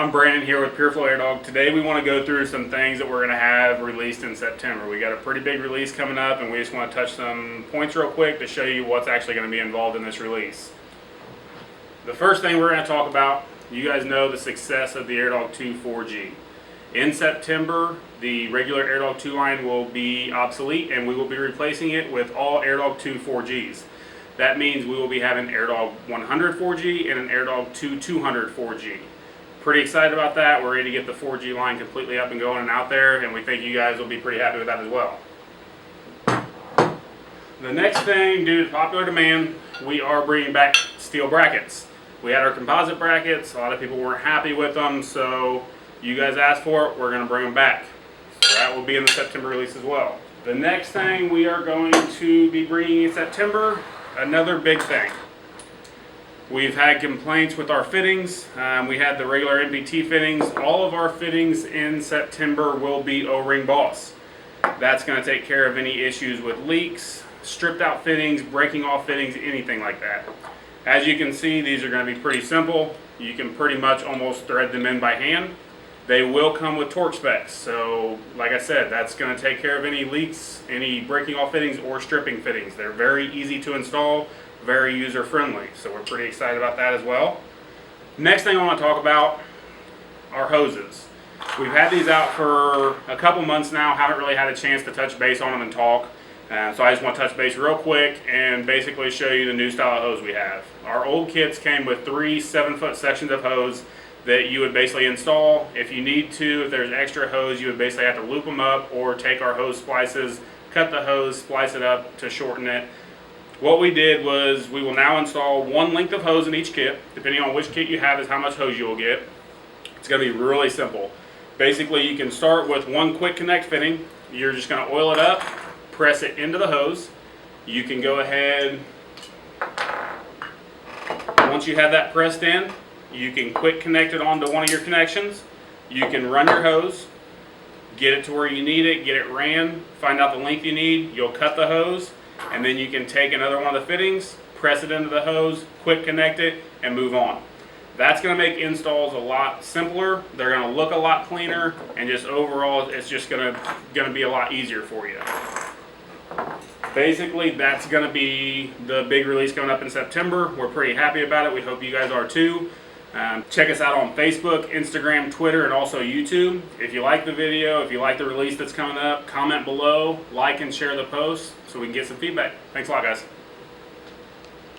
I'm Brandon here with Pureflow AirDog. Today we want to go through some things that we're going to have released in September. We got a pretty big release coming up and we just want to touch some points real quick to show you what's actually going to be involved in this release. The first thing we're going to talk about, you guys know the success of the AirDog 2 4G. In September, the regular AirDog 2 line will be obsolete and we will be replacing it with all AirDog 2 4Gs. That means we will be having AirDog 100 4G and an AirDog 2 200 4G. Pretty excited about that. We're ready to get the 4G line completely up and going and out there, and we think you guys will be pretty happy with that as well. The next thing, due to popular demand, we are bringing back steel brackets. We had our composite brackets. A lot of people weren't happy with them, so you guys asked for it. We're going to bring them back. So that will be in the September release as well. The next thing we are going to be bringing in September, another big thing. We've had complaints with our fittings. We had the regular MBT fittings. All of our fittings in September will be O-ring boss. That's going to take care of any issues with leaks, stripped out fittings, breaking off fittings, anything like that. As you can see, these are going to be pretty simple. You can pretty much almost thread them in by hand. They will come with torque specs. So like I said, that's going to take care of any leaks, any breaking off fittings or stripping fittings. They're very easy to install, very user friendly. So we're pretty excited about that as well. Next thing I want to talk about are hoses. We've had these out for a couple months now, haven't really had a chance to touch base on them and talk. So I just want to touch base real quick and basically show you the new style of hose we have. Our old kits came with 3 7-foot sections of hose that you would basically install. If you need to, if there's extra hose, you would basically have to loop them up or take our hose splices, cut the hose, splice it up to shorten it. What we did was we will now install one length of hose in each kit. Depending on which kit you have is how much hose you will get. It's going to be really simple. Basically, you can start with one quick connect fitting. You're just going to oil it up, press it into the hose. You can go ahead, once you have that pressed in, you can quick connect it onto one of your connections. You can run your hose, get it to where you need it, get it ran, find out the length you need, you'll cut the hose, and then you can take another one of the fittings, press it into the hose, quick connect it, and move on. That's going to make installs a lot simpler. They're going to look a lot cleaner, and just overall, it's just going to be a lot easier for you. Basically, that's going to be the big release coming up in September. We're pretty happy about it. We hope you guys are too. Check us out on Facebook, Instagram, Twitter, and also YouTube. If you like the video, if you like the release that's coming up, comment below, like and share the post so we can get some feedback. Thanks a lot, guys.